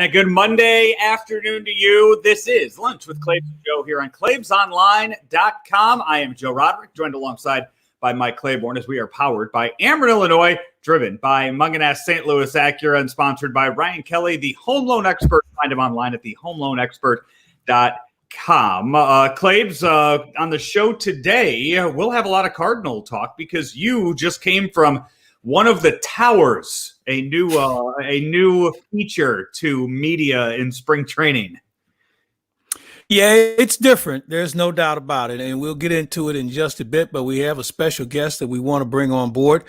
And a good Monday afternoon to you. This is Lunch with Claibs and Joe here on claibsonline.com. I am Joe Roderick, joined alongside by Mike Claiborne as we are powered by Ameren, Illinois, driven by Munganess St. Louis Acura, and sponsored by Ryan Kelly, the home loan expert. Find him online at thehomeloanexpert.com. Claibs, on the show today, we'll have a lot of Cardinal talk because you just came from one of the towers, a new feature to media in spring training. Yeah, it's different. There's no doubt about it. And we'll get into it in just a bit, but we have a special guest that we want to bring on board.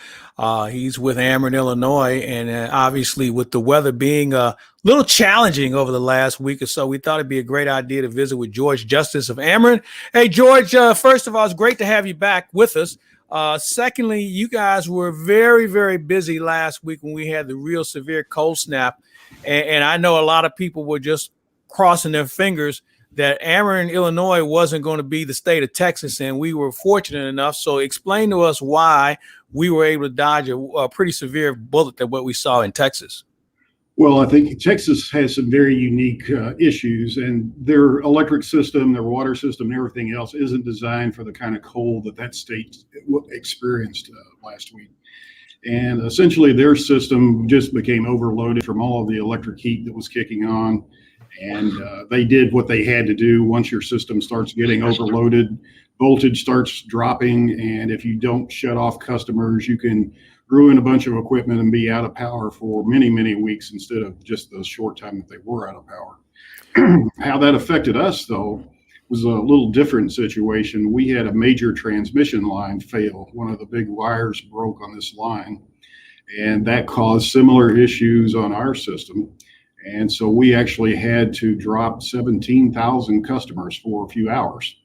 He's with Ameren, Illinois, and obviously with the weather being a little challenging over the last week or so, we thought it'd be a great idea to visit with George Justice of Ameren. Hey, George, first of all, it's great to have you back with us. Secondly, you guys were very, very busy last week when we had the real severe cold snap. And I know a lot of people were just crossing their fingers that Ameren, Illinois wasn't going to be the state of Texas. And we were fortunate enough. So explain to us why we were able to dodge a pretty severe bullet than what we saw in Texas. Well, I think Texas has some very unique issues, and their electric system, their water system, and everything else isn't designed for the kind of cold that state experienced last week. And essentially, their system just became overloaded from all of the electric heat that was kicking on. And they did what they had to do. Once your system starts getting overloaded, voltage starts dropping, and if you don't shut off customers, you can ruin a bunch of equipment and be out of power for many, many weeks instead of just the short time that they were out of power. How that affected us, though, was a little different situation. We had a major transmission line fail. One of the big wires broke on this line, and that caused similar issues on our system. And so we actually had to drop 17,000 customers for a few hours.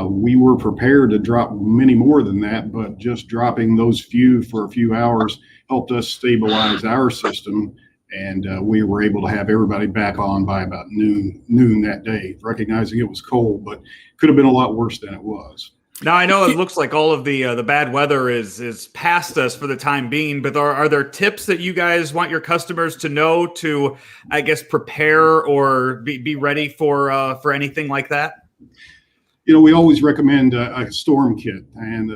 We were prepared to drop many more than that, but just dropping those few for a few hours helped us stabilize our system, and we were able to have everybody back on by about noon that day, recognizing it was cold, but could have been a lot worse than it was. Now, I know it looks like all of the bad weather is past us for the time being, but are there tips that you guys want your customers to know to, I guess, prepare or be ready for anything like that? You know, we always recommend a storm kit, and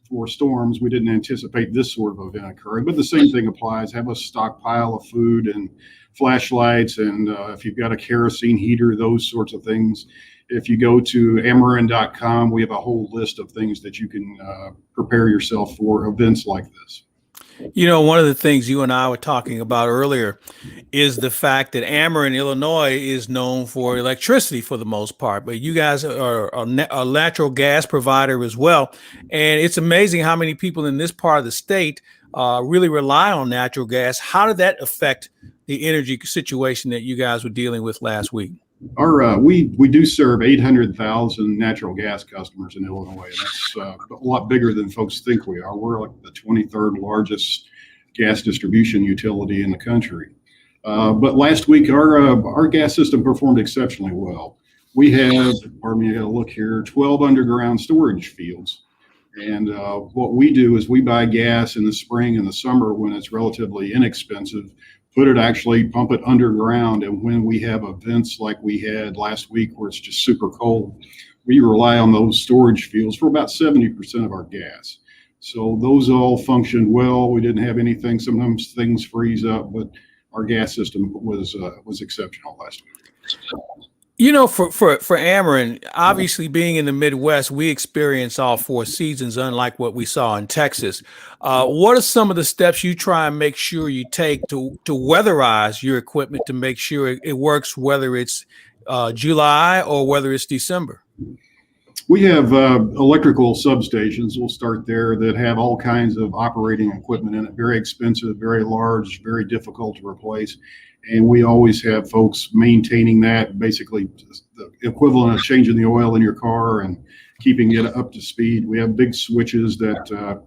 for storms, we didn't anticipate this sort of event occurring, but the same thing applies. Have a stockpile of food and flashlights, and if you've got a kerosene heater, those sorts of things. If you go to ameren.com, we have a whole list of things that you can prepare yourself for events like this. You know, one of the things you and I were talking about earlier is the fact that Ameren, Illinois is known for electricity for the most part, but you guys are a natural gas provider as well. And it's amazing how many people in this part of the state really rely on natural gas. How did that affect the energy situation that you guys were dealing with last week? We do serve 800,000 natural gas customers in Illinois. That's a lot bigger than folks think we are. We're like the 23rd largest gas distribution utility in the country. But last week, our gas system performed exceptionally well. We have, pardon me, I got to look here, 12 underground storage fields. And what we do is we buy gas in the spring and the summer when it's relatively inexpensive, pump it underground. And when we have events like we had last week where it's just super cold, we rely on those storage fields for about 70% of our gas. So those all functioned well. We didn't have anything. Sometimes things freeze up, but our gas system was exceptional last week. You know, for Ameren, obviously being in the Midwest, we experience all four seasons, unlike what we saw in Texas. What are some of the steps you try and make sure you take to weatherize your equipment to make sure it works, whether it's July or whether it's December? We have electrical substations, we'll start there, that have all kinds of operating equipment in it, very expensive, very large, very difficult to replace. And we always have folks maintaining that, basically the equivalent of changing the oil in your car and keeping it up to speed. We have big switches that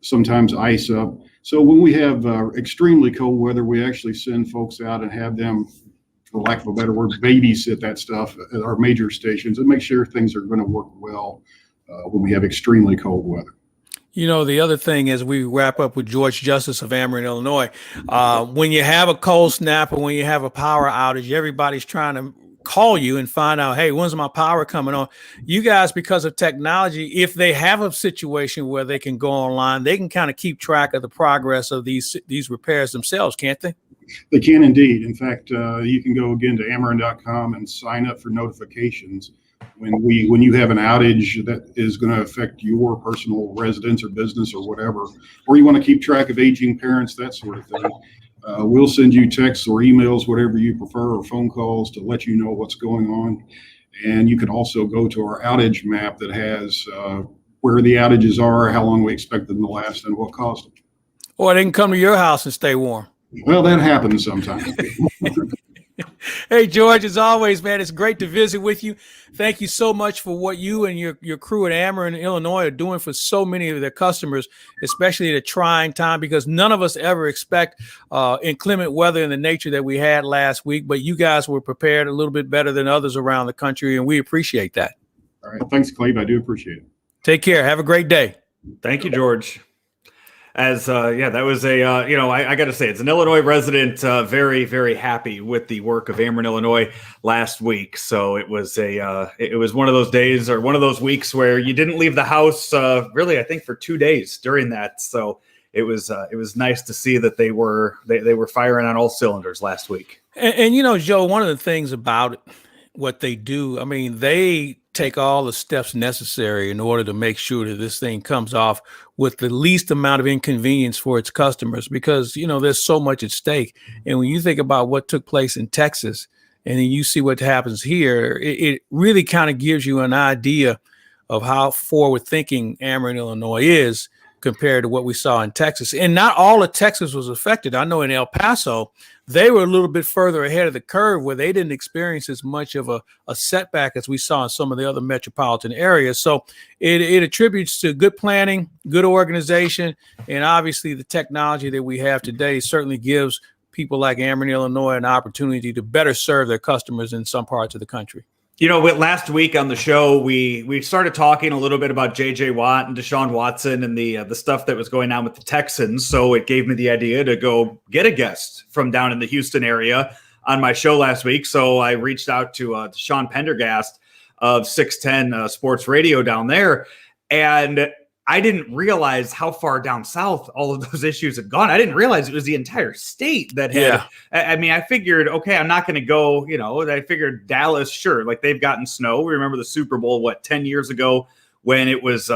sometimes ice up. So when we have extremely cold weather, we actually send folks out and have them, for lack of a better word, babysit that stuff at our major stations and make sure things are going to work well when we have extremely cold weather. You know, the other thing as we wrap up with George Justice of Ameren, Illinois, when you have a cold snap or when you have a power outage, everybody's trying to call you and find out, hey, when's my power coming on? You guys, because of technology, if they have a situation where they can go online, they can kind of keep track of the progress of these repairs themselves, can't they? They can indeed. In fact, you can go again to Ameren.com and sign up for notifications when you have an outage that is going to affect your personal residence or business or whatever, or you want to keep track of aging parents, that sort of thing. We'll send you texts or emails, whatever you prefer, or phone calls to let you know what's going on. And you can also go to our outage map that has where the outages are, how long we expect them to last, and what caused them. Or they can come to your house and stay warm. Well, that happens sometimes. Hey, George, as always, man, it's great to visit with you. Thank you so much for what you and your crew at Ameren, Illinois, are doing for so many of their customers, especially at a trying time, because none of us ever expect inclement weather in the nature that we had last week. But you guys were prepared a little bit better than others around the country, and we appreciate that. All right. Thanks, Claib. I do appreciate it. Take care. Have a great day. Thank you, George. That was I got to say, it's an Illinois resident, very, very happy with the work of Ameren, Illinois last week. So it was one of those days or one of those weeks where you didn't leave the house, really, I think for 2 days during that. So it was nice to see that they were firing on all cylinders last week. And you know, Joe, one of the things about what they do, I mean, they take all the steps necessary in order to make sure that this thing comes off with the least amount of inconvenience for its customers, because, you know, there's so much at stake. And when you think about what took place in Texas and then you see what happens here, it really kind of gives you an idea of how forward thinking Ameren, Illinois is compared to what we saw in Texas. And not all of Texas was affected. I know in El Paso, they were a little bit further ahead of the curve where they didn't experience as much of a setback as we saw in some of the other metropolitan areas. So it attributes to good planning, good organization, and obviously the technology that we have today certainly gives people like Ameren, Illinois an opportunity to better serve their customers in some parts of the country. You know, last week on the show, we started talking a little bit about J.J. Watt and Deshaun Watson and the stuff that was going on with the Texans. So it gave me the idea to go get a guest from down in the Houston area on my show last week. So I reached out to Sean Pendergast of 610 Sports Radio down there. And I didn't realize how far down south all of those issues had gone. I didn't realize it was the entire state that had. Yeah. I mean, I figured, okay, I'm not going to go, you know, I figured Dallas, sure, like they've gotten snow. We remember the Super Bowl, 10 years ago when it was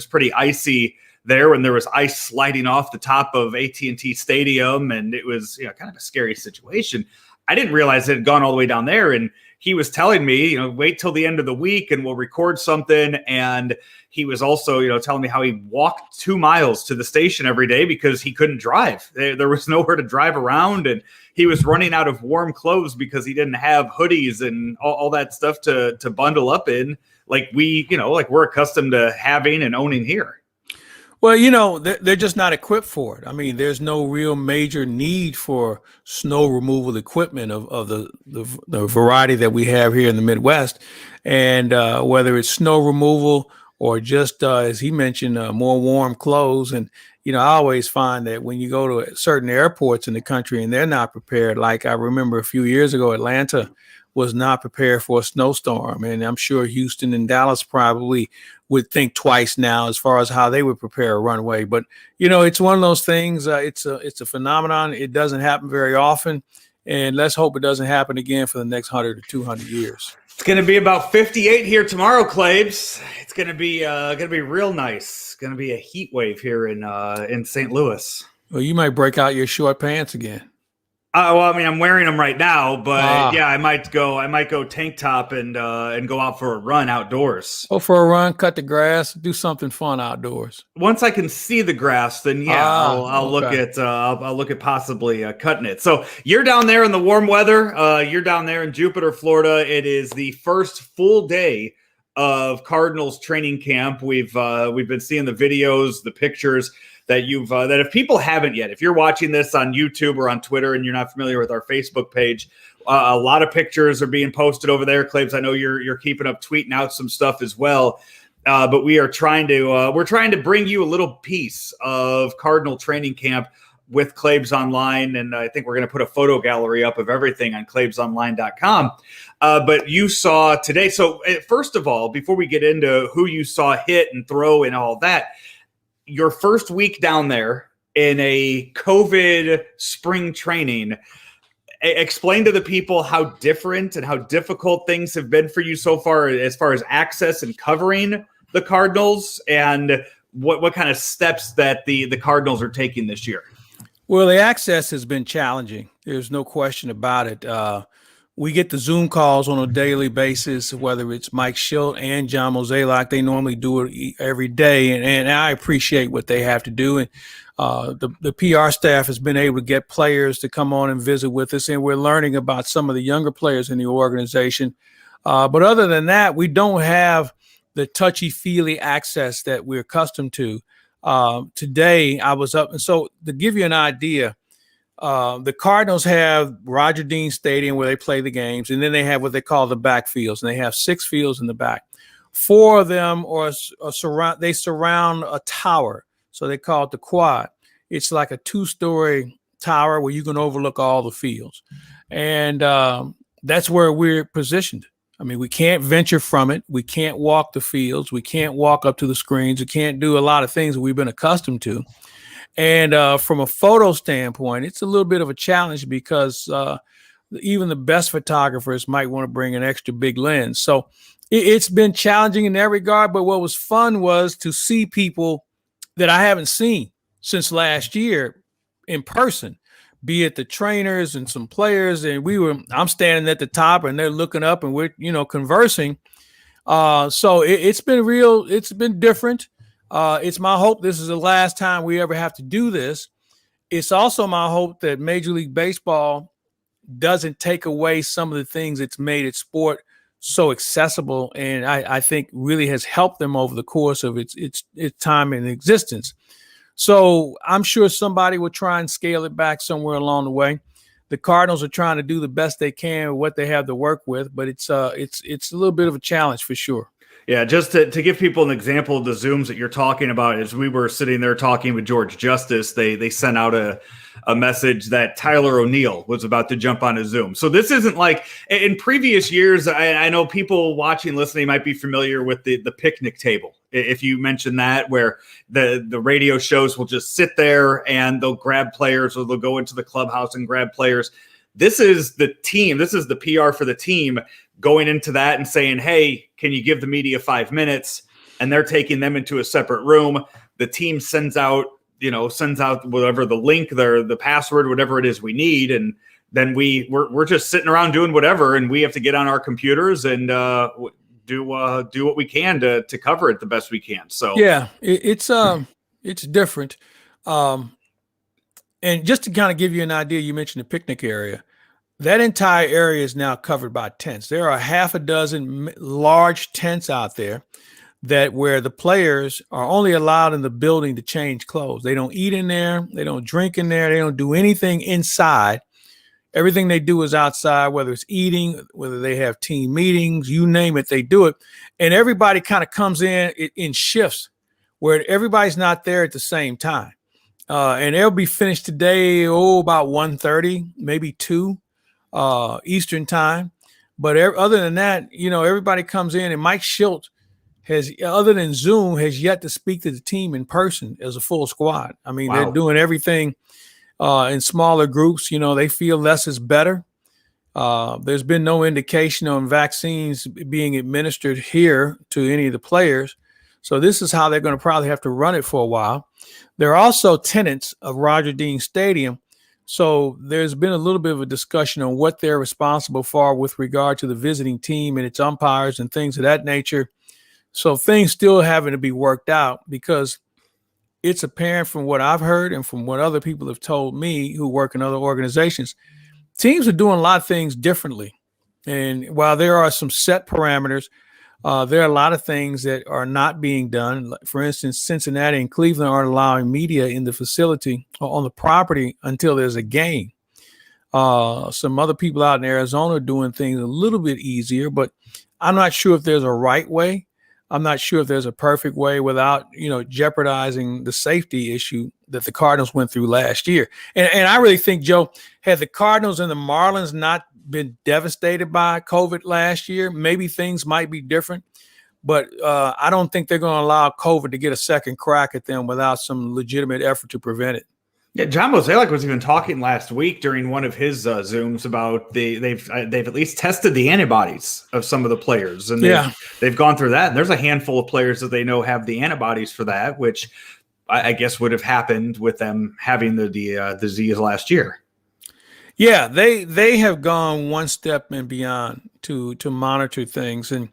pretty icy there, when there was ice sliding off the top of AT&T Stadium, and it was, you know, kind of a scary situation. I didn't realize it had gone all the way down there. And he was telling me, you know, wait till the end of the week and we'll record something. And he was also, you know, telling me how he walked 2 miles to the station every day because he couldn't drive. There was nowhere to drive around, and he was running out of warm clothes because he didn't have hoodies and all that stuff to bundle up in, like we're accustomed to having and owning here. Well, you know, they're just not equipped for it. I mean, there's no real major need for snow removal equipment of the variety that we have here in the Midwest. And whether it's snow removal or just, as he mentioned, more warm clothes. And, you know, I always find that when you go to certain airports in the country and they're not prepared, like I remember a few years ago, Atlanta was not prepared for a snowstorm. And I'm sure Houston and Dallas probably would think twice now as far as how they would prepare a runway. But, you know, it's one of those things. It's a phenomenon. It doesn't happen very often. And let's hope it doesn't happen again for the next 100 or 200 years. It's going to be about 58 here tomorrow, Claibs. It's going to be real nice. It's going to be a heat wave here in St. Louis. Well, you might break out your short pants again. Well, I mean, I'm wearing them right now, but yeah, I might go tank top and go out for a run outdoors. Go for a run, cut the grass, do something fun outdoors. Once I can see the grass, then yeah, I'll look at possibly cutting it. So you're down there in the warm weather. You're down there in Jupiter, Florida. It is the first full day of Cardinals training camp. We've been seeing the videos, the pictures that that if people haven't yet, if you're watching this on YouTube or on Twitter and you're not familiar with our Facebook page, a lot of pictures are being posted over there. Claibs, I know you're keeping up, tweeting out some stuff as well. but we're trying to bring you a little piece of Cardinal training camp with Claibs Online, and I think we're going to put a photo gallery up of everything on claibsonline.com. But you saw today. So first of all, before we get into who you saw hit and throw and all that, your first week down there in a COVID spring training, explain to the people how different and how difficult things have been for you so far as access and covering the Cardinals, and what kind of steps that the Cardinals are taking this year. Well, the access has been challenging. There's no question about it. We get the Zoom calls on a daily basis, whether it's Mike Schilt and John Mozeliak. They normally do it every day, and I appreciate what they have to do. And the PR staff has been able to get players to come on and visit with us, and we're learning about some of the younger players in the organization. But other than that, we don't have the touchy-feely access that we're accustomed to. Today, I was up, and so to give you an idea, the Cardinals have Roger Dean Stadium where they play the games, and then they have what they call the backfields, and they have 6 fields in the back. 4 of them surround a tower, so they call it the quad. It's like a 2-story tower where you can overlook all the fields, and that's where we're positioned. I mean, we can't venture from it. We can't walk the fields. We can't walk up to the screens. We can't do a lot of things that we've been accustomed to. And from a photo standpoint, it's a little bit of a challenge because even the best photographers might want to bring an extra big lens. So it's been challenging in that regard. But what was fun was to see people that I haven't seen since last year in person, be it the trainers and some players. And I'm standing at the top and they're looking up and we're, conversing. So it's been different. It's my hope this is the last time we ever have to do this. It's also my hope that Major League Baseball doesn't take away some of the things it's made its sport so accessible, and I think really has helped them over the course of its time in existence. So I'm sure somebody will try and scale it back somewhere along the way. The Cardinals are trying to do the best they can with what they have to work with, but it's a little bit of a challenge for sure. Yeah, just to give people an example of the Zooms that you're talking about, as we were sitting there talking with George Justice, they sent out a message that Tyler O'Neill was about to jump on a Zoom. So this isn't like in previous years. I know people watching, listening might be familiar with the picnic table. If you mention that, where the radio shows will just sit there and they'll grab players, or they'll go into the clubhouse and grab players. This is the team. This is the PR for the team going into that and saying, hey, can you give the media 5 minutes? And they're taking them into a separate room. The team sends out whatever the link, the password, whatever it is we need. And then we're just sitting around doing whatever. And we have to get on our computers and do what we can to cover it the best we can. So yeah, it's different. And just to kind of give you an idea, you mentioned the picnic area. That entire area is now covered by tents. There are 6 large tents out there where the players are only allowed in the building to change clothes. They don't eat in there. They don't drink in there. They don't do anything inside. Everything they do is outside, whether it's eating, whether they have team meetings, you name it, they do it. And everybody kind of comes in shifts where everybody's not there at the same time. And they'll be finished today, about 1:30, maybe 2 Eastern time. But other than that, everybody comes in, and Mike Schilt has, other than Zoom, has yet to speak to the team in person as a full squad. I mean, They're doing everything in smaller groups. They feel less is better. There's been no indication on vaccines being administered here to any of the players. So this is how they're going to probably have to run it for a while. There are also tenants of Roger Dean Stadium. So there's been a little bit of a discussion on what they're responsible for with regard to the visiting team and its umpires and things of that nature. So things still having to be worked out, because it's apparent from what I've heard and from what other people have told me who work in other organizations, teams are doing a lot of things differently. And while there are some set parameters, there are a lot of things that are not being done. For instance, Cincinnati and Cleveland aren't allowing media in the facility or on the property until there's a game. Some other people out in Arizona are doing things a little bit easier, but I'm not sure if there's a right way. I'm not sure if there's a perfect way without, jeopardizing the safety issue that the Cardinals went through last year. And I really think, Joe, had the Cardinals and the Marlins not been devastated by COVID last year, maybe things might be different. But I don't think they're going to allow COVID to get a second crack at them without some legitimate effort to prevent it. Yeah, John Mozeliak was even talking last week during one of his Zooms about they've at least tested the antibodies of some of the players, and they've gone through that. And there's a handful of players that they know have the antibodies for that, which I guess would have happened with them having the disease last year. Yeah, they have gone one step and beyond to monitor things, and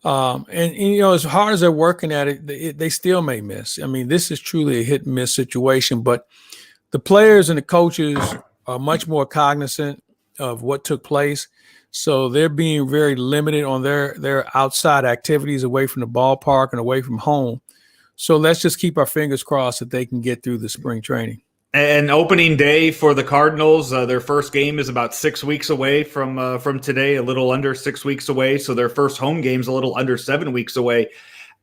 as hard as they're working at it, they still may miss. I mean, this is truly a hit and miss situation, but the players and the coaches are much more cognizant of what took place. So they're being very limited on their outside activities away from the ballpark and away from home. So let's just keep our fingers crossed that they can get through the spring training. And opening day for the Cardinals, their first game is about 6 weeks away from today, a little under 6 weeks away. So their first home game is a little under 7 weeks away.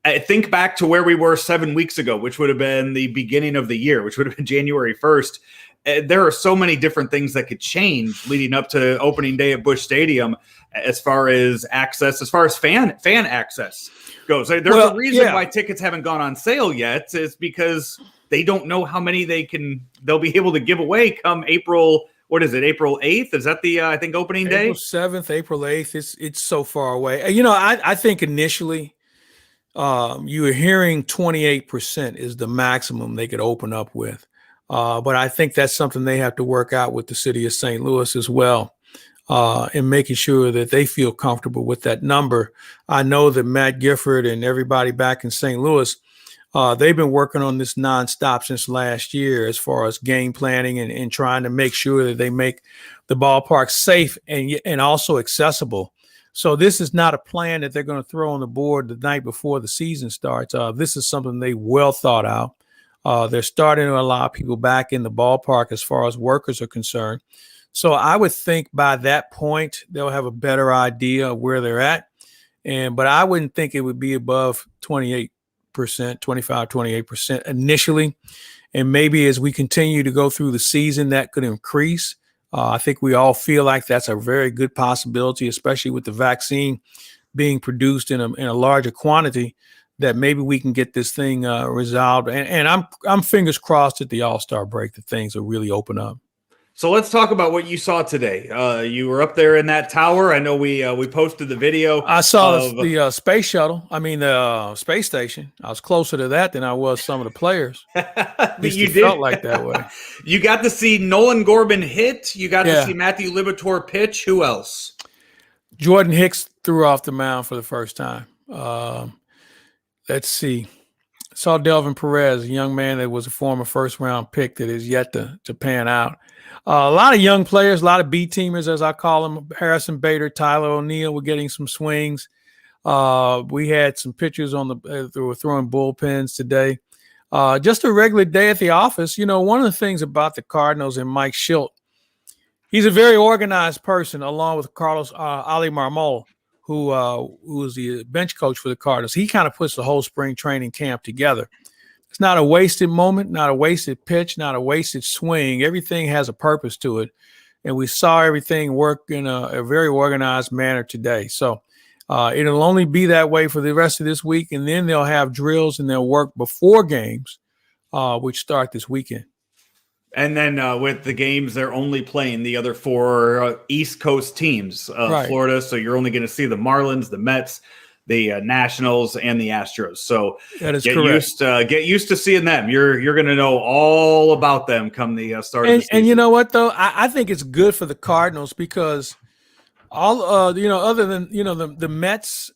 I think back to where we were 7 weeks ago, which would have been the beginning of the year, which would have been January 1st. There are so many different things that could change leading up to opening day at Busch Stadium as far as access, as far as fan access goes. There's a reason why tickets haven't gone on sale yet. Is because they don't know how many they'll be able to give away come April. What is it? April 8th? Is that the, I think, opening day? April 7th, April 8th. It's so far away. I think initially you were hearing 28% is the maximum they could open up with. But I think that's something they have to work out with the city of St. Louis as well, in making sure that they feel comfortable with that number. I know that Matt Gifford and everybody back in St. Louis, they've been working on this nonstop since last year as far as game planning and trying to make sure that they make the ballpark safe and also accessible. So this is not a plan that they're going to throw on the board the night before the season starts. This is something they well thought out. They're starting to allow people back in the ballpark as far as workers are concerned. So I would think by that point, they'll have a better idea of where they're at. But I wouldn't think it would be above 28%, 28% initially. And maybe as we continue to go through the season, that could increase. I think we all feel like that's a very good possibility, especially with the vaccine being produced in a larger quantity, that maybe we can get this thing resolved. And I'm fingers crossed at the All-Star break that things will really open up. So let's talk about what you saw today. You were up there in that tower. I know we posted the video. I saw the space shuttle. I mean, the space station. I was closer to that than I was some of the players. You felt like that way. You got to see Nolan Gorman hit. You got to see Matthew Liberatore pitch. Who else? Jordan Hicks threw off the mound for the first time. Let's see. I saw Delvin Perez, a young man that was a former first-round pick that is yet to pan out. A lot of young players, a lot of B-teamers, as I call them. Harrison Bader, Tyler O'Neill were getting some swings. We had some pitchers that were throwing bullpens today. Just a regular day at the office. One of the things about the Cardinals and Mike Schilt, he's a very organized person, along with Carlos Ali Marmol, who was the bench coach for the Cardinals. He kind of puts the whole spring training camp together. It's not a wasted moment, not a wasted pitch, not a wasted swing. Everything has a purpose to it. And we saw everything work in a very organized manner today. So it'll only be that way for the rest of this week. And then they'll have drills and they'll work before games, which start this weekend. And then with the games, they're only playing the other four East Coast teams, right. Florida. So you're only going to see the Marlins, the Mets, the Nationals, and the Astros. So that is get correct. Get used to seeing them. You're going to know all about them come the start of the season. And you know what, though? I think it's good for the Cardinals because other than, the Mets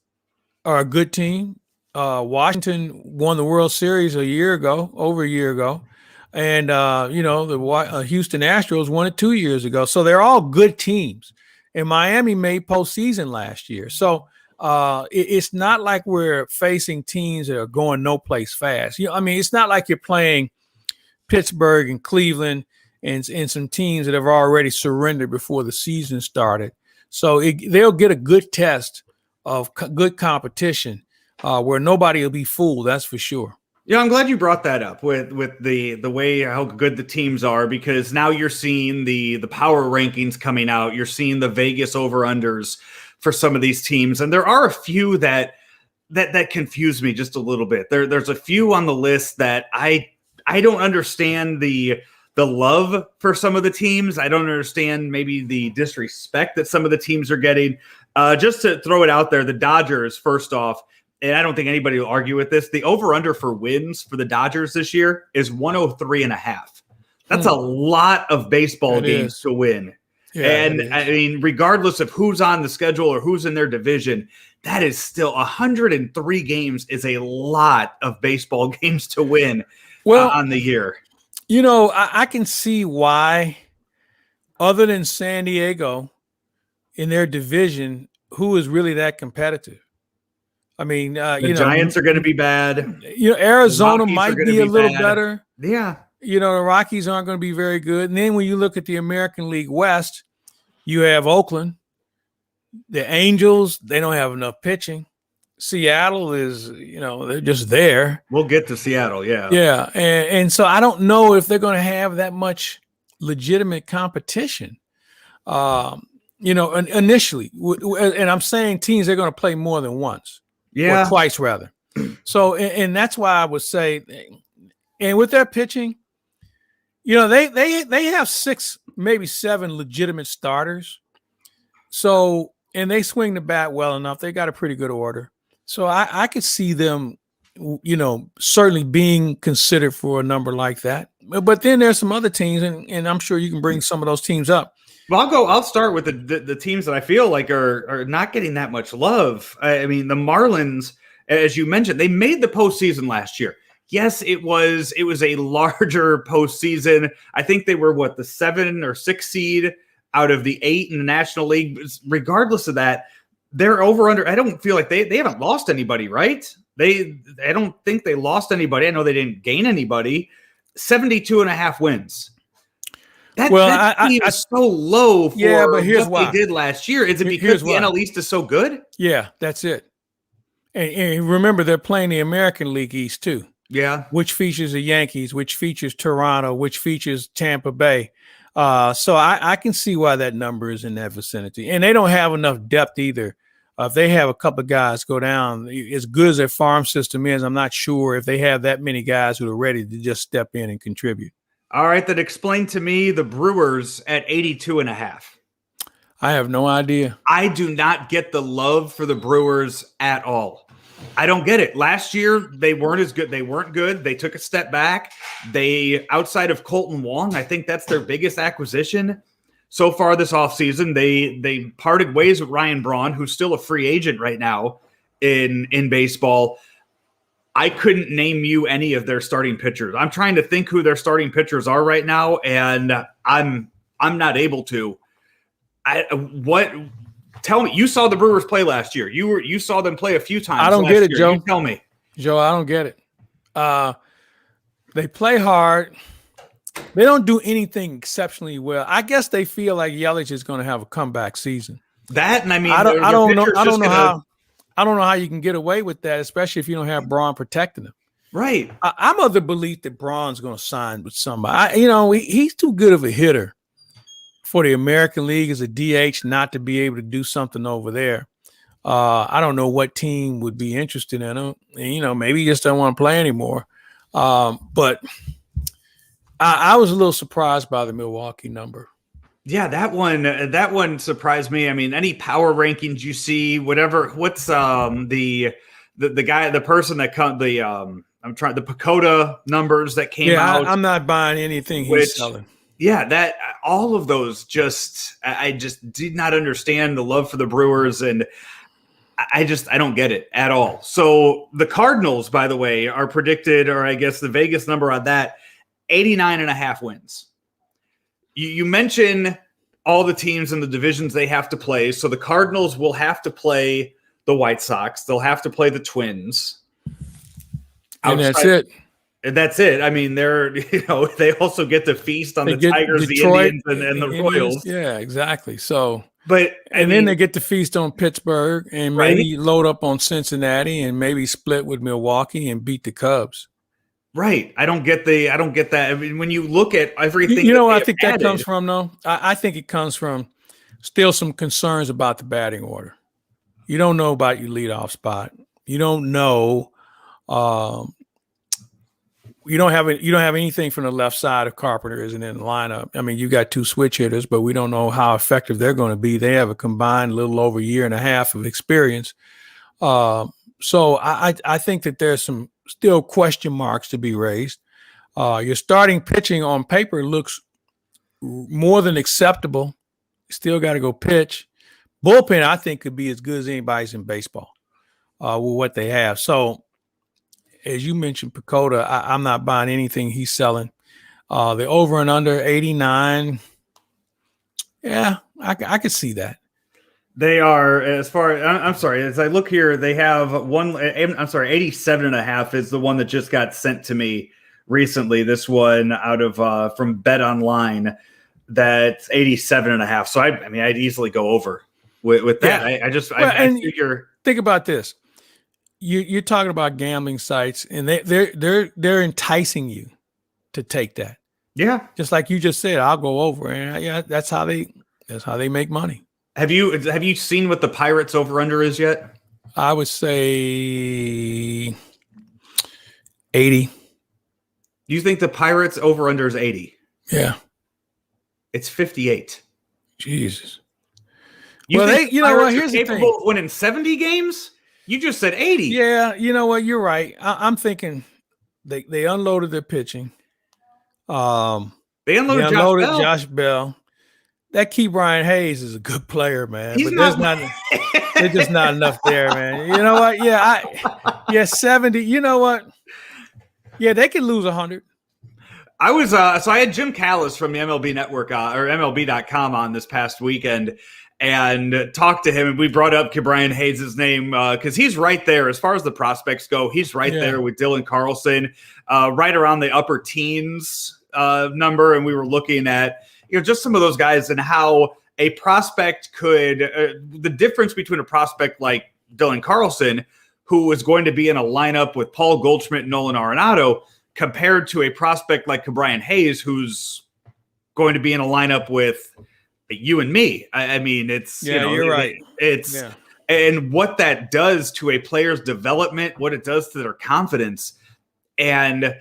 are a good team. Washington won the World Series over a year ago. And, the Houston Astros won it 2 years ago. So they're all good teams. And Miami made postseason last year. So it's not like we're facing teams that are going no place fast. It's not like you're playing Pittsburgh and Cleveland and some teams that have already surrendered before the season started. So they'll get a good test of good competition where nobody will be fooled. That's for sure. Yeah, I'm glad you brought that up with the way how good the teams are, because now you're seeing the power rankings coming out. You're seeing the Vegas over-unders for some of these teams, and there are a few that confuse me just a little bit. There's a few on the list that I don't understand the love for some of the teams. I don't understand maybe the disrespect that some of the teams are getting. Just to throw it out there, the Dodgers, first off, and I don't think anybody will argue with this, the over-under for wins for the Dodgers this year is 103.5. That's a lot of baseball games to win. Yeah, and I mean, regardless of who's on the schedule or who's in their division, that is still 103 games is a lot of baseball games to win on the year. You know, I can see why, other than San Diego in their division, who is really that competitive? I mean, the Giants are going to be bad. You know, Arizona might be a little better. Yeah. You know, the Rockies aren't going to be very good. And then when you look at the American League West, you have Oakland, the Angels. They don't have enough pitching. Seattle is, you know, they're just there. We'll get to Seattle, yeah. Yeah, and so I don't know if they're going to have that much legitimate competition. You know, initially, and I'm saying teams they're going to play more than once. Yeah. Or twice, rather. So, and that's why I would say, and with their pitching, you know, they have 6, maybe 7 legitimate starters. So, and they swing the bat well enough. They got a pretty good order. So I could see them, you know, certainly being considered for a number like that. But then there's some other teams, and I'm sure you can bring some of those teams up. Well, I'll start with the teams that I feel like are not getting that much love. I mean, the Marlins, as you mentioned, they made the postseason last year. Yes, it was a larger postseason. I think they were the 7 or 6 seed out of the 8 in the National League. Regardless of that, they're over under. I don't feel like they haven't lost anybody, right? I don't think they lost anybody. I know they didn't gain anybody. 72.5 wins. That team is so low for but here's what they did last year. Is it because the NL East is so good? Yeah, that's it. And remember, they're playing the American League East too. Yeah. Which features the Yankees, which features Toronto, which features Tampa Bay. So I can see why that number is in that vicinity. And they don't have enough depth either. If they have a couple of guys go down, as good as their farm system is, I'm not sure if they have that many guys who are ready to just step in and contribute. All right, then explain to me the Brewers at 82.5. I have no idea. I do not get the love for the Brewers at all. I don't get it. Last year, they weren't as good. They weren't good. They took a step back. They, outside of Colton Wong, I think that's their biggest acquisition so far this offseason. They parted ways with Ryan Braun, who's still a free agent right now in baseball. I couldn't name you any of their starting pitchers. I'm trying to think who their starting pitchers are right now, and I'm not able to. Tell me, you saw the Brewers play last year. You saw them play a few times. I don't get it, Joe. You tell me. Joe, I don't get it. They play hard. They don't do anything exceptionally well. I guess they feel like Yelich is going to have a comeback season. That, and I mean, I don't know how you can get away with that, especially if you don't have Braun protecting him. Right. I'm of the belief that Braun's going to sign with somebody. He's too good of a hitter for the American League as a DH not to be able to do something over there. I don't know what team would be interested in him. And, maybe he just don't want to play anymore. But I was a little surprised by the Milwaukee number. Yeah, that one surprised me. I mean, any power rankings you see, whatever. What's the guy, the person that the Pacoda numbers that came out. Yeah, I'm not buying anything he's selling. Yeah, that all of those I just did not understand the love for the Brewers, and I don't get it at all. So the Cardinals, by the way, are predicted, or I guess the Vegas number on that, 89.5 wins. You mention all the teams in the divisions they have to play. So the Cardinals will have to play the White Sox. They'll have to play the Twins. And that's it. And that's it. I mean, they also get to feast on the Tigers, Detroit, the Indians, and the Royals. Yeah, exactly. So But then they get to feast on Pittsburgh and maybe load up on Cincinnati and maybe split with Milwaukee and beat the Cubs. Right. I don't get that. I mean, when you look at everything, you know what I think that comes from, though? I think it comes from still some concerns about the batting order. You don't know about your leadoff spot. You don't know. You don't have anything from the left side if Carpenter isn't in the lineup. I mean, you got 2 switch hitters, but we don't know how effective they're going to be. They have a combined little over a year and a half of experience. So I think that there's some still question marks to be raised. Your starting pitching on paper looks more than acceptable. Still got to go pitch. Bullpen, I think, could be as good as anybody's in baseball with what they have. So, as you mentioned, Pacoda, I'm not buying anything he's selling. The over and under 89, yeah, I could see that. They are, as I look here, they have 87.5 is the one that just got sent to me recently. This one out of from Bet Online, that's 87.5. So I mean, I'd easily go over with that. Yeah. I figure. Think about this. You're talking about gambling sites, and they're enticing you to take that. Yeah, just like you just said, I'll go over, and that's how they make money. Have you seen what the Pirates over under is yet? I would say 80. You think the Pirates over under is 80? Yeah, it's 58. Jesus. You know what? Here's the thing: capable of winning 70 games. You just said 80. Yeah, you know what? You're right. I'm thinking they unloaded their pitching. They unloaded Josh Bell. That Key Brian Hayes is a good player, man. There's just not enough there, man. You know what? Yeah, 70. You know what? Yeah, they could lose 100. I was so I had Jim Callis from the MLB Network or MLB.com on this past weekend and talked to him, and we brought up Brian Hayes' name because he's right there as far as the prospects go. He's right there with Dylan Carlson, right around the upper teens number, and we were looking at just some of those guys and how a prospect could the difference between a prospect like Dylan Carlson, who is going to be in a lineup with Paul Goldschmidt and Nolan Arenado, compared to a prospect like Brian Hayes, who's going to be in a lineup with you and me. I mean, it's you're right. And what that does to a player's development, what it does to their confidence, and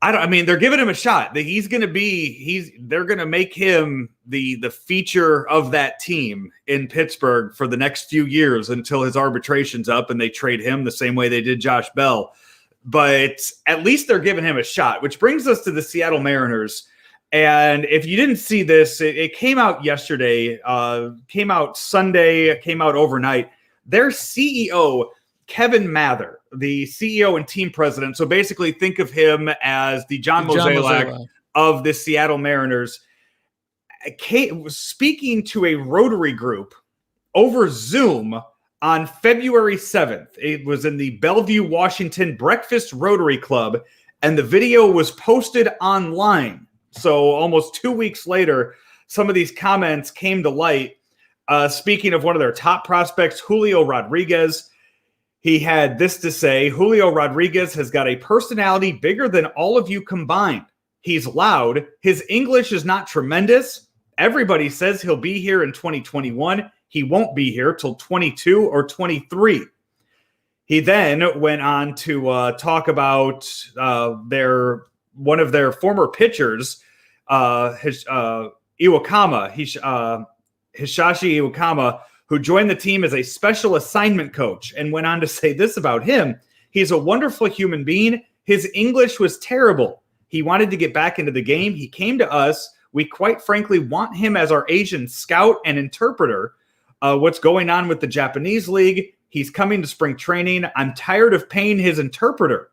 they're giving him a shot. They're going to make him the feature of that team in Pittsburgh for the next few years until his arbitration's up and they trade him the same way they did Josh Bell. But at least they're giving him a shot, which brings us to the Seattle Mariners. And if you didn't see this, it came out yesterday, came out Sunday, came out overnight. Their CEO, Kevin Mather, the CEO and team president. So basically think of him as the John Mozeliak of the Seattle Mariners, was speaking to a Rotary group over Zoom on February 7th. It was in the Bellevue, Washington Breakfast Rotary Club, and the video was posted online. So almost 2 weeks later, some of these comments came to light. Speaking of one of their top prospects, Julio Rodriguez, he had this to say: Julio Rodriguez has got a personality bigger than all of you combined. He's loud. His English is not tremendous. Everybody says he'll be here in 2021. He won't be here till 22 or 23. He then went on to talk about one of their former pitchers, Hisashi Iwakama, who joined the team as a special assignment coach, and went on to say this about him: he's a wonderful human being. His English was terrible. He wanted to get back into the game. He came to us. We quite frankly want him as our Asian scout and interpreter. What's going on with the Japanese league? He's coming to spring training. I'm tired of paying his interpreter.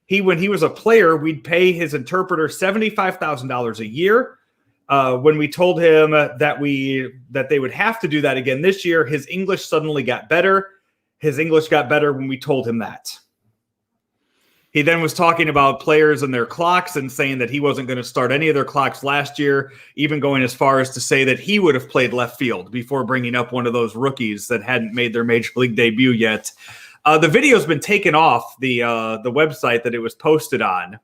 When he was a player, we'd pay his interpreter $75,000 a year. When we told him that they would have to do that again this year, his English suddenly got better. His English got better when we told him that. He then was talking about players and their clocks and saying that he wasn't going to start any of their clocks last year, even going as far as to say that he would have played left field before bringing up one of those rookies that hadn't made their major league debut yet. The video's been taken off the website that it was posted on,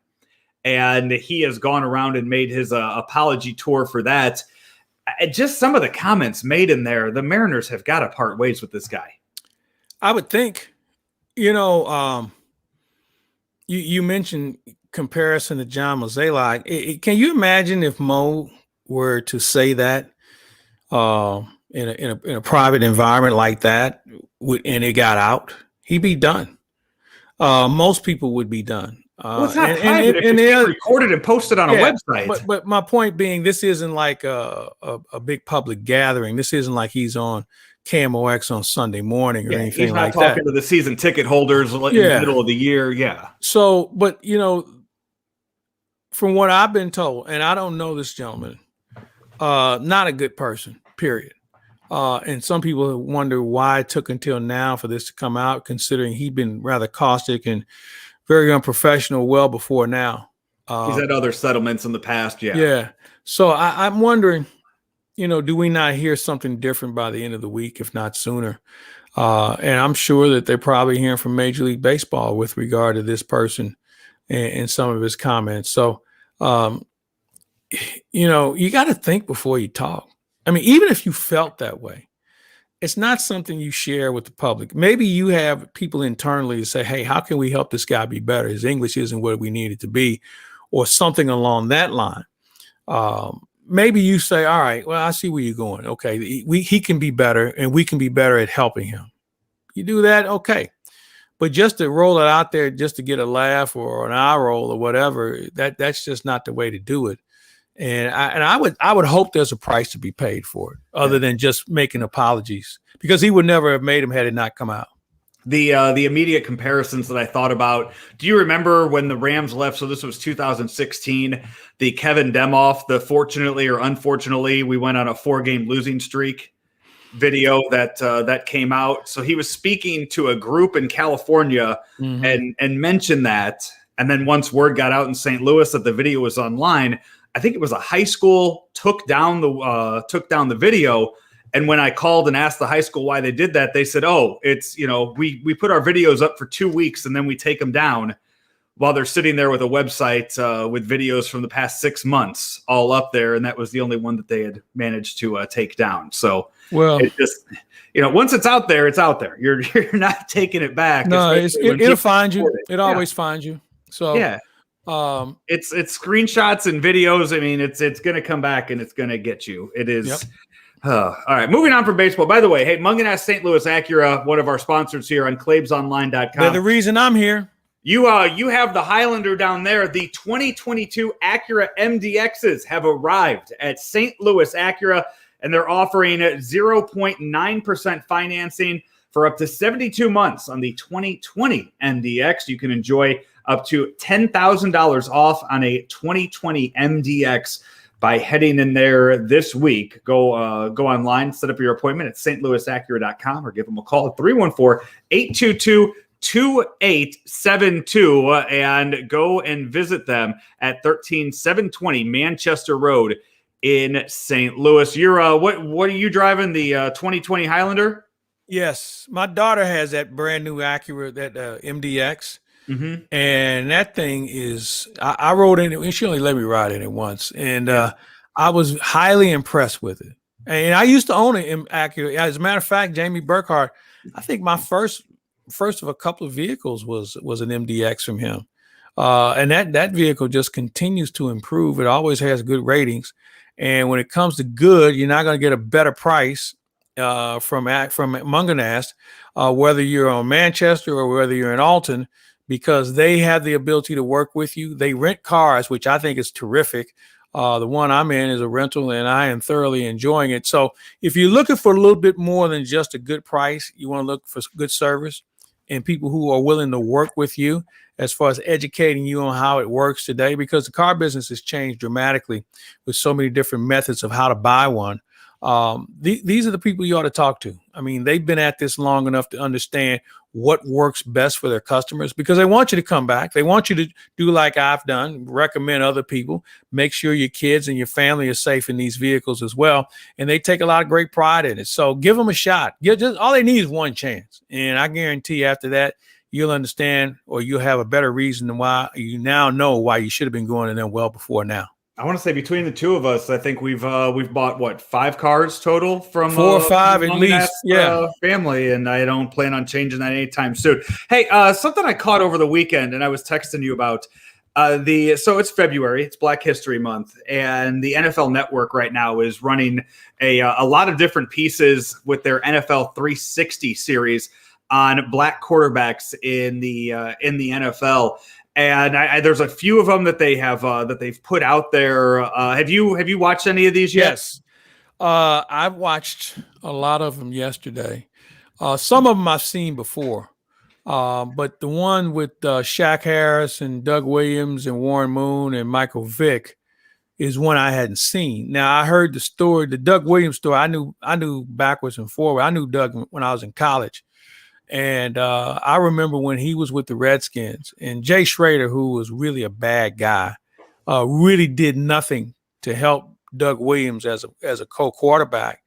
and he has gone around and made his apology tour for that. Just some of the comments made in there, the Mariners have got to part ways with this guy. I would think, you mentioned comparison to John Mozeliak. Can you imagine if Mo were to say that in a private environment like that, and it got out? He'd be done. Most people would be done. Well, it's not private. If it's recorded and posted on a website. But my point being, this isn't like a big public gathering. This isn't like he's on KMOX on Sunday morning or anything like that. He's not talking to the season ticket holders in the middle of the year. Yeah. So, but from what I've been told, and I don't know this gentleman, not a good person, period. And some people wonder why it took until now for this to come out, considering he'd been rather caustic and very unprofessional well before now. He's had other settlements in the past. Yeah. Yeah. So I'm wondering, do we not hear something different by the end of the week, if not sooner? And I'm sure that they're probably hearing from Major League Baseball with regard to this person and some of his comments. So, you got to think before you talk. I mean, even if you felt that way, it's not something you share with the public. Maybe you have people internally to say, hey, how can we help this guy be better? His English isn't what we need it to be, or something along that line. Maybe you say, all right, well, I see where you're going. Okay, he can be better, and we can be better at helping him. You do that, okay. But just to roll it out there just to get a laugh or an eye roll or whatever, that's just not the way to do it. And I would hope there's a price to be paid for it, other than just making apologies, because he would never have made them had it not come out. The immediate comparisons that I thought about. Do you remember when the Rams left? So this was 2016. The Kevin Demoff, the fortunately or unfortunately, we went on a 4-game losing streak video that came out. So he was speaking to a group in California and mentioned that. And then once word got out in St. Louis that the video was online, I think it was a high school took down the video. And when I called and asked the high school why they did that, they said, oh, it's, we put our videos up for 2 weeks and then we take them down while they're sitting there with a website with videos from the past 6 months all up there. And that was the only one that they had managed to take down. So, well, it just, once it's out there, it's out there. You're not taking it back. No, it'll find you. It always finds you. So, yeah. It's screenshots and videos. I mean, it's going to come back and it's going to get you. It is. Yep. All right, moving on from baseball. By the way, hey, Munganast St. Louis Acura, one of our sponsors here on claibsonline.com. They're the reason I'm here. You have the Highlander down there. The 2022 Acura MDXs have arrived at St. Louis Acura, and they're offering 0.9% financing for up to 72 months on the 2020 MDX. You can enjoy up to $10,000 off on a 2020 MDX by heading in there this week. Go online, set up your appointment at stlouisacura.com or give them a call at 314-822-2872 and go and visit them at 13720 Manchester Road in St. Louis. You're what are you driving, the 2020 Highlander? Yes, my daughter has that brand new Acura, that MDX. Mm-hmm. And that thing is, I rode in it, and she only let me ride in it once. And I was highly impressed with it. And I used to own it in Acura. As a matter of fact, Jamie Burkhart, I think my first of a couple of vehicles was an MDX from him. And that vehicle just continues to improve. It always has good ratings. And when it comes to good, you're not going to get a better price from Munganast, whether you're on Manchester or whether you're in Alton, because they have the ability to work with you. They rent cars, which I think is terrific. The one I'm in is a rental, and I am thoroughly enjoying it. So if you're looking for a little bit more than just a good price, you want to look for good service and people who are willing to work with you as far as educating you on how it works today, because the car business has changed dramatically with so many different methods of how to buy one. These are the people you ought to talk to. I mean, they've been at this long enough to understand what works best for their customers, because they want you to come back. They want you to do like I've done, recommend other people, make sure your kids and your family are safe in these vehicles as well. And they take a lot of great pride in it. So give them a shot. All they need is one chance. And I guarantee after that, you'll understand, or you'll have a better reason than why you now know why you should have been going to them well before now. I want to say between the two of us, I think we've bought what, 5 cars total from 4 or 5 at least. Family, and I don't plan on changing that anytime soon. Hey, something I caught over the weekend, and I was texting you about so it's February, it's Black History Month, and the NFL Network right now is running a lot of different pieces with their NFL 360 series on Black quarterbacks in the NFL. And there's a few of them that they have that they've put out there. Have you watched any of these yet? Yes, I've watched a lot of them yesterday. Some of them I've seen before, but the one with Shaq Harris and Doug Williams and Warren Moon and Michael Vick is one I hadn't seen. Now I heard the story, the Doug Williams story. I knew backwards and forward. I knew Doug when I was in college. And I remember when he was with the Redskins, and Jay Schrader, who was really a bad guy, really did nothing to help Doug Williams as a co-quarterback.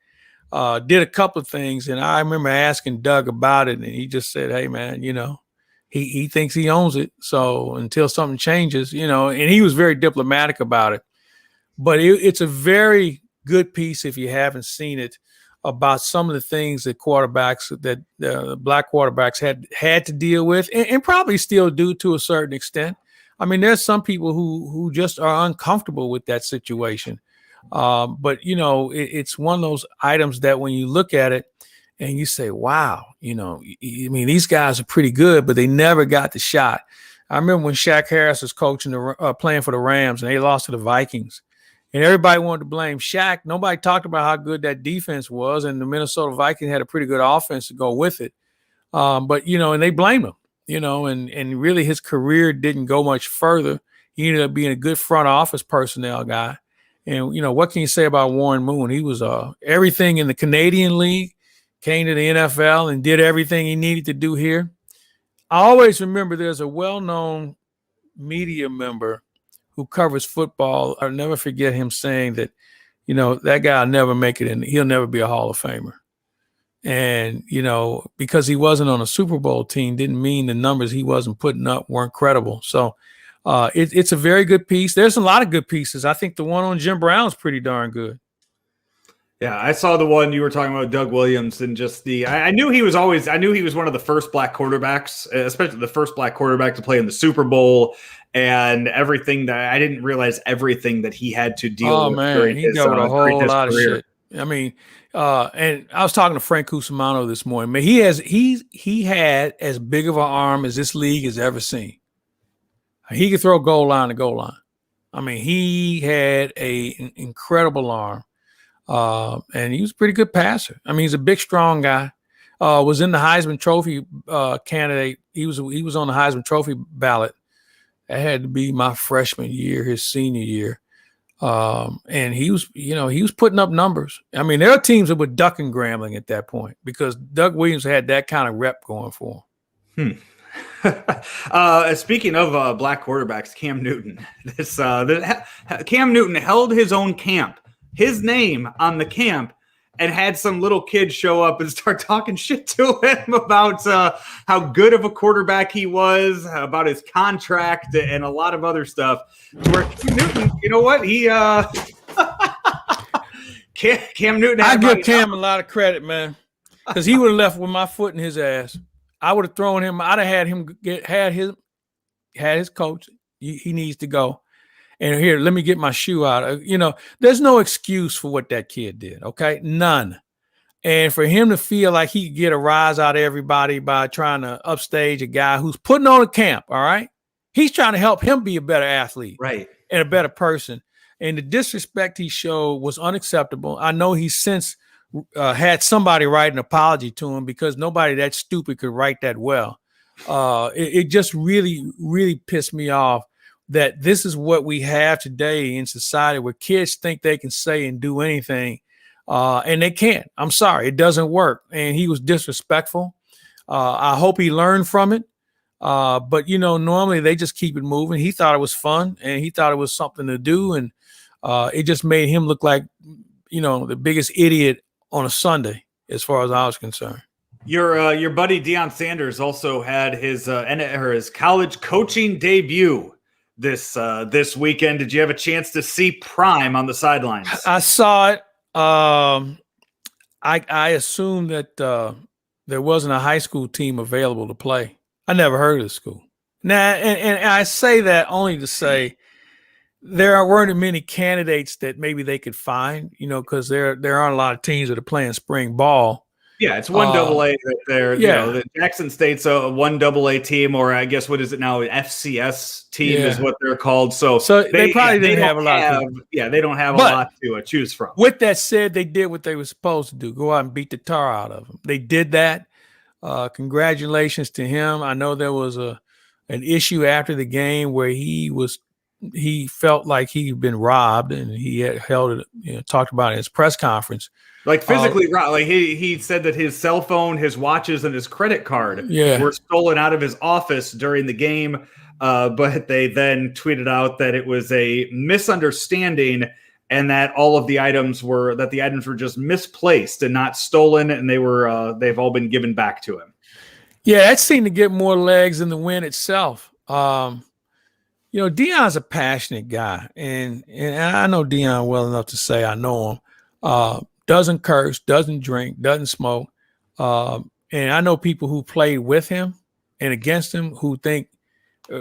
Did a couple of things, and I remember asking Doug about it, and he just said, "Hey, man, he thinks he owns it. So until something changes, and he was very diplomatic about it. But it's a very good piece if you haven't seen it, about some of the things that Black quarterbacks had to deal with, and probably still do to a certain extent. I mean, there's some people who just are uncomfortable with that situation. But it's one of those items that when you look at it and you say, wow, I mean, these guys are pretty good, but they never got the shot. I remember when Shaq Harris was coaching playing for the Rams, and they lost to the Vikings. And everybody wanted to blame Shaq. Nobody talked about how good that defense was, and the Minnesota Vikings had a pretty good offense to go with it. But and they blamed him, and really his career didn't go much further. He ended up being a good front office personnel guy. And, what can you say about Warren Moon? He was everything in the Canadian League, came to the NFL and did everything he needed to do here. I always remember there's a well-known media member who covers football. I'll never forget him saying that, that guy will never make it in. He'll never be a Hall of Famer. And, because he wasn't on a Super Bowl team didn't mean the numbers he wasn't putting up weren't credible. So it's a very good piece. There's a lot of good pieces. I think the one on Jim Brown is pretty darn good. Yeah, I saw the one you were talking about, Doug Williams, and just I knew he was one of the first Black quarterbacks, especially the first Black quarterback to play in the Super Bowl, and everything that I didn't realize everything that he had to deal with. Man, he got a whole lot of shit. I mean, and I was talking to Frank Cusimano this morning. Man, he had as big of an arm as this league has ever seen. He could throw goal line to goal line. I mean, he had an incredible arm. And he was a pretty good passer. I mean, he's a big, strong guy. Was in the Heisman Trophy candidate. He was on the Heisman Trophy ballot. That had to be my freshman year, his senior year. And he was putting up numbers. I mean, there are teams that were ducking Grambling at that point because Doug Williams had that kind of rep going for him. Speaking of Black quarterbacks, Cam Newton. Cam Newton held his own camp, his name on the camp, and had some little kid show up and start talking shit to him about how good of a quarterback he was, about his contract, and a lot of other stuff. Where Cam Newton, you know what? Cam Newton. I give Cam a lot of credit, man, because he would have left with my foot in his ass. I would have thrown him. I'd have had him had his coach. He needs to go. And here, let me get my shoe out. There's no excuse for what that kid did. Okay, none. And for him to feel like he could get a rise out of everybody by trying to upstage a guy who's putting on a camp. All right, he's trying to help him be a better athlete, right, and a better person. And the disrespect he showed was unacceptable. I know he's since had somebody write an apology to him because nobody that stupid could write that well. It just really, really pissed me off that this is what we have today in society, where kids think they can say and do anything and they can't. I'm sorry, it doesn't work. And he was disrespectful. I hope he learned from it. But normally they just keep it moving. He thought it was fun, and he thought it was something to do, and it just made him look like the biggest idiot on a Sunday, as far as I was concerned. Your buddy Deion Sanders also had his college coaching debut this weekend. Did you have a chance to see Prime on the sidelines? I saw it. I assumed that there wasn't a high school team available to play. I never heard of the school. Now, and I say that only to say there weren't many candidates that maybe they could find, because there aren't a lot of teams that are playing spring ball. Yeah, it's 1AA right there. Yeah. The Jackson State's a 1AA team, or I guess what is it now? FCS team is what they're called. So they probably didn't have a lot. They don't have a lot to choose from. With that said, they did what they were supposed to do: go out and beat the tar out of them. They did that. Congratulations to him. I know there was an issue after the game where he felt like he'd been robbed, and he had talked about it in his press conference. Like physically robbed. Like he said that his cell phone, his watches, and his credit card were stolen out of his office during the game. But they then tweeted out that it was a misunderstanding, and that all of the items were just misplaced and not stolen, and they've all been given back to him. Yeah, that seemed to get more legs than the win itself. Deion's a passionate guy, and I know Deion well enough to say I know him. Doesn't curse, doesn't drink, doesn't smoke. And I know people who played with him and against him who think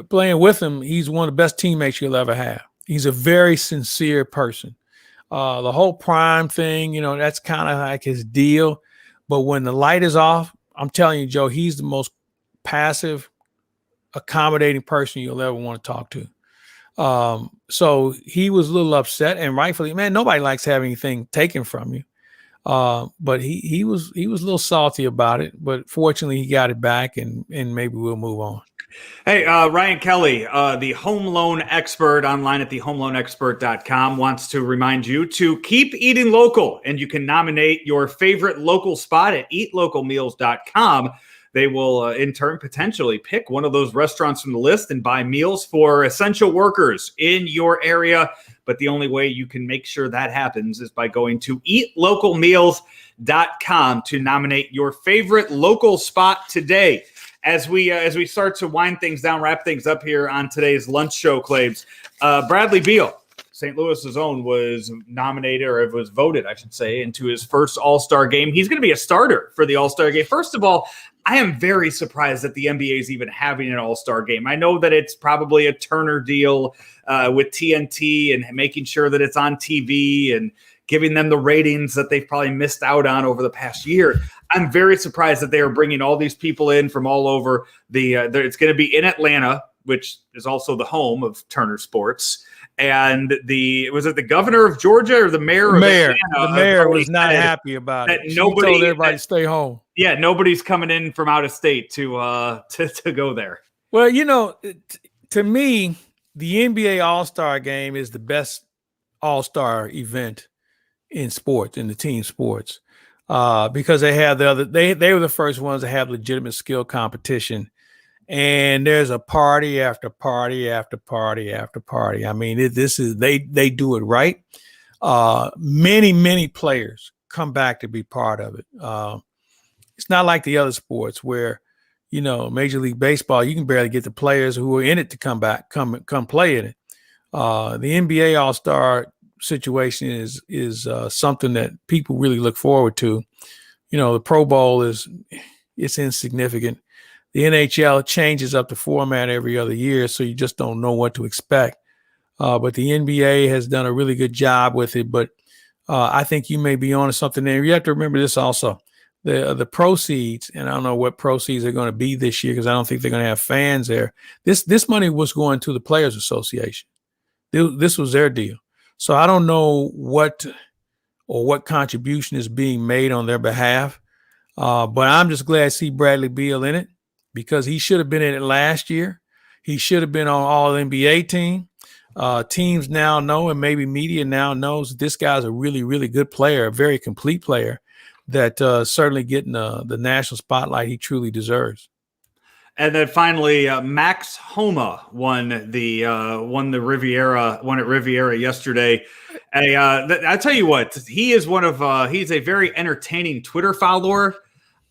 playing with him, he's one of the best teammates you'll ever have. He's a very sincere person. The whole Prime thing, that's kind of like his deal. But when the light is off, I'm telling you, Joe, he's the most passive, accommodating person you'll ever want to talk to. So he was a little upset, and rightfully, man, nobody likes having anything taken from you. But he was a little salty about it, but fortunately he got it back, and maybe we'll move on. Hey, Ryan Kelly, the home loan expert online at thehomeloanexpert.com wants to remind you to keep eating local, and you can nominate your favorite local spot at eatlocalmeals.com. They will, in turn, potentially pick one of those restaurants from the list and buy meals for essential workers in your area. But the only way you can make sure that happens is by going to eatlocalmeals.com to nominate your favorite local spot today. As we start to wind things down, wrap things up here on today's lunch show, Claibs, Bradley Beal, St. Louis's own, was nominated, or it was voted, I should say, into his first All-Star game. He's going to be a starter for the All-Star game. First of all, I am very surprised that the NBA is even having an All-Star game. I know that it's probably a Turner deal with TNT and making sure that it's on TV and giving them the ratings that they've probably missed out on over the past year. I'm very surprised that they are bringing all these people in from all over. It's going to be in Atlanta, which is also the home of Turner Sports. And was it the governor of Georgia or the mayor of Atlanta? The mayor was not happy about it. She told everybody to stay home. Yeah, nobody's coming in from out of state to go there. Well, to me, the NBA All-Star game is the best All-Star event in sports, in the team sports, because they have they were the first ones to have legitimate skill competition. And there's a party after party after party after party. I mean, they do it right. Many players come back to be part of it. It's not like the other sports where, Major League Baseball, you can barely get the players who are in it to come play in it. The NBA All-Star situation is something that people really look forward to. The Pro Bowl it's insignificant. The NHL changes up the format every other year, so you just don't know what to expect. But the NBA has done a really good job with it. But I think you may be on to something there. You have to remember this also. The proceeds, and I don't know what proceeds are going to be this year because I don't think they're going to have fans there. This money was going to the Players Association. This was their deal. So I don't know what contribution is being made on their behalf. But I'm just glad to see Bradley Beal in it, because he should have been in it last year. He should have been on All-NBA team. teams now know, and maybe media now knows, that this guy's a really, really good player, a very complete player that certainly getting the national spotlight he truly deserves. And then finally, Max Homa won at Riviera yesterday. I tell you what, he is he's a very entertaining Twitter follower.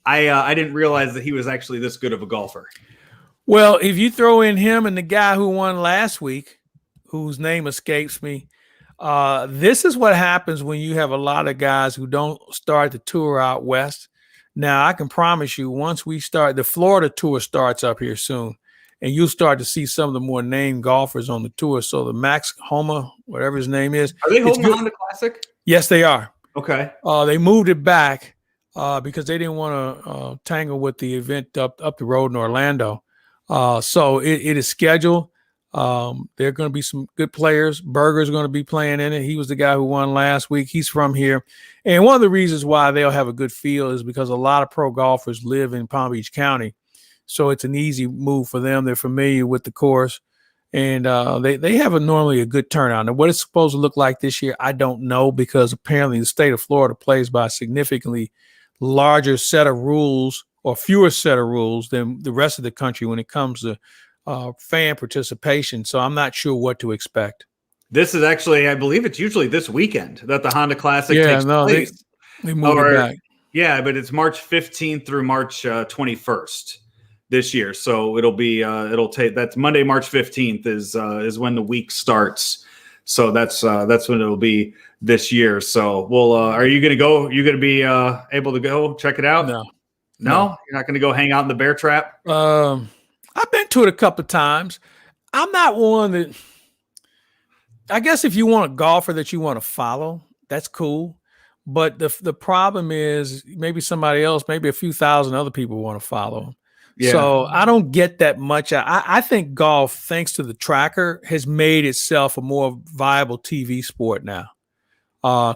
I didn't realize that he was actually this good of a golfer. Well, if you throw in him and the guy who won last week, whose name escapes me, this is what happens when you have a lot of guys who don't start the tour out west. Now, I can promise you, once we start, the Florida tour starts up here soon, and you'll start to see some of the more named golfers on the tour. So the Max Homa, whatever his name is. Are they holding the Honda Classic? Yes, they are. Okay. They moved it back because they didn't want to tangle with the event up the road in Orlando. So it is scheduled. There are going to be some good players. Berger's going to be playing in it. He was the guy who won last week. He's from here. And one of the reasons why they'll have a good feel is because a lot of pro golfers live in Palm Beach County. So it's an easy move for them. They're familiar with the course. And they have normally a good turnout. Now, what it's supposed to look like this year, I don't know, because apparently the state of Florida plays by a significantly larger set of rules, or fewer set of rules, than the rest of the country when it comes to fan participation. So I'm not sure what to expect. This is actually, I believe it's usually this weekend that the Honda Classic takes place. They moved it back. Yeah, but it's March 15th through March 21st this year. So that's Monday, March 15th is when the week starts. So that's when it'll be this year. So are you going to go? You going to be able to go check it out? No, you're not going to go hang out in the bear trap. I've been to it a couple of times. I'm not one that, I guess if you want a golfer that you want to follow, that's cool. But the problem is maybe somebody else, maybe a few thousand other people want to follow him. Yeah. So I don't get that much. I think golf, thanks to the tracker, has made itself a more viable TV sport now.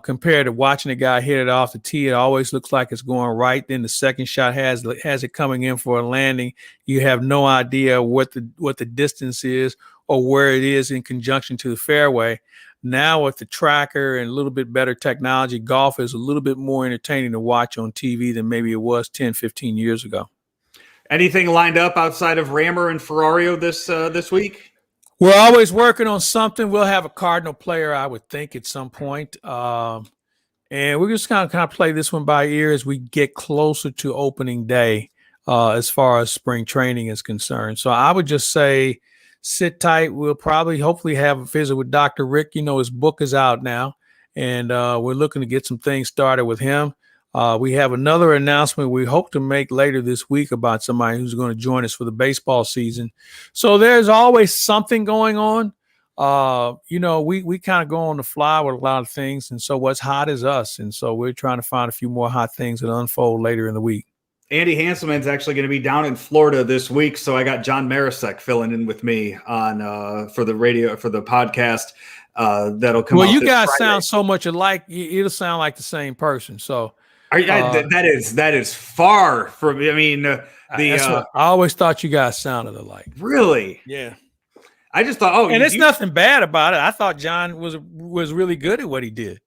Compared to watching a guy hit it off the tee, it always looks like it's going right. Then the second shot has it coming in for a landing. You have no idea what the distance is or where it is in conjunction to the fairway. Now with the tracker and a little bit better technology, golf is a little bit more entertaining to watch on TV than maybe it was 10, 15 years ago. Anything lined up outside of Rammer and Ferrario this week? We're always working on something. We'll have a Cardinal player, I would think, at some point. And we're just kind of play this one by ear as we get closer to opening day as far as spring training is concerned. So I would just say sit tight. We'll hopefully have a visit with Dr. Rick. His book is out now, and we're looking to get some things started with him. We have another announcement we hope to make later this week about somebody who's going to join us for the baseball season. So there's always something going on. We kind of go on the fly with a lot of things. And so what's hot is us. And so we're trying to find a few more hot things that unfold later in the week. Andy Hanselman's actually going to be down in Florida this week. So I got John Marisek filling in with me for the podcast. That'll come out. Well, you guys Friday. Sound so much alike. It'll sound like the same person. So that is far from. I mean, I always thought you guys sounded alike. Really? Yeah. I just thought, and it's nothing bad about it. I thought John was really good at what he did.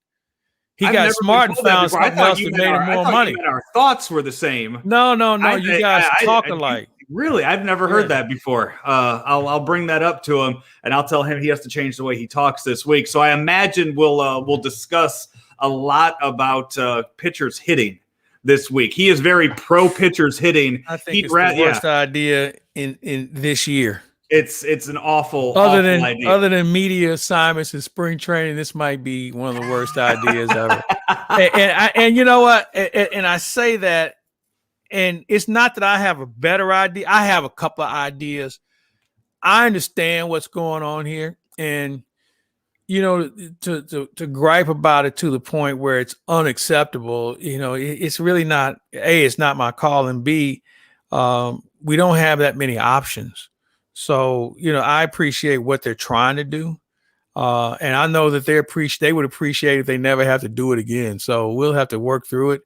He got smart and found something else that made him more money. Our thoughts were the same. No. You guys talk alike. Really, I've never heard that before. I'll bring that up to him, and I'll tell him he has to change the way he talks this week. So I imagine we'll discuss a lot about pitchers hitting this week. He is very pro pitchers hitting. I think it's the worst idea in this year. It's an awful idea. Other than media assignments and spring training, this might be one of the worst ideas ever. And you know what? And I say that, and it's not that I have a better idea. I have a couple of ideas. I understand what's going on here, and to gripe about it to the point where it's unacceptable. It's really not. A, it's not my call, and B, we don't have that many options. So, I appreciate what they're trying to do. And I know that they would appreciate if they never have to do it again. So we'll have to work through it.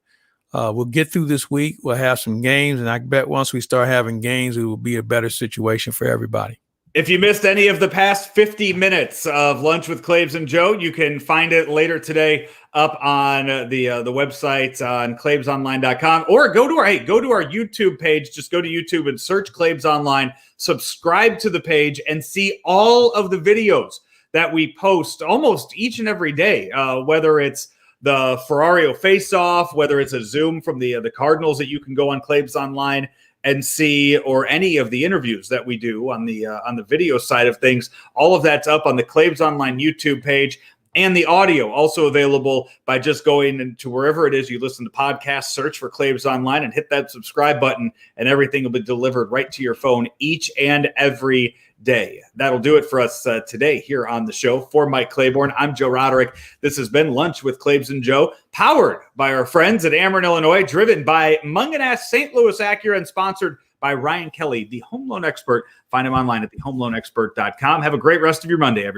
We'll get through this week. We'll have some games. And I bet once we start having games, it will be a better situation for everybody. If you missed any of the past 50 minutes of Lunch with Claibs and Joe, you can find it later today up on the website on claibsonline.com, or go to our YouTube page. Just go to YouTube and search Claibs Online, subscribe to the page, and see all of the videos that we post almost each and every day, whether it's the Ferrario face-off, whether it's a Zoom from the Cardinals that you can go on Claibs Online and see, or any of the interviews that we do on the video side of things. All of that's up on the Claibs Online YouTube page, and the audio also available by just going into wherever it is you listen to podcasts, search for Claibs Online and hit that subscribe button, and everything will be delivered right to your phone each and every day. That'll do it for us today here on the show. For Mike Claiborne, I'm Joe Roderick. This has been Lunch with Claibs and Joe, powered by our friends at Ameren, Illinois, driven by Munganast St. Louis Acura, and sponsored by Ryan Kelly, the home loan expert. Find him online at thehomeloanexpert.com. Have a great rest of your Monday, everybody.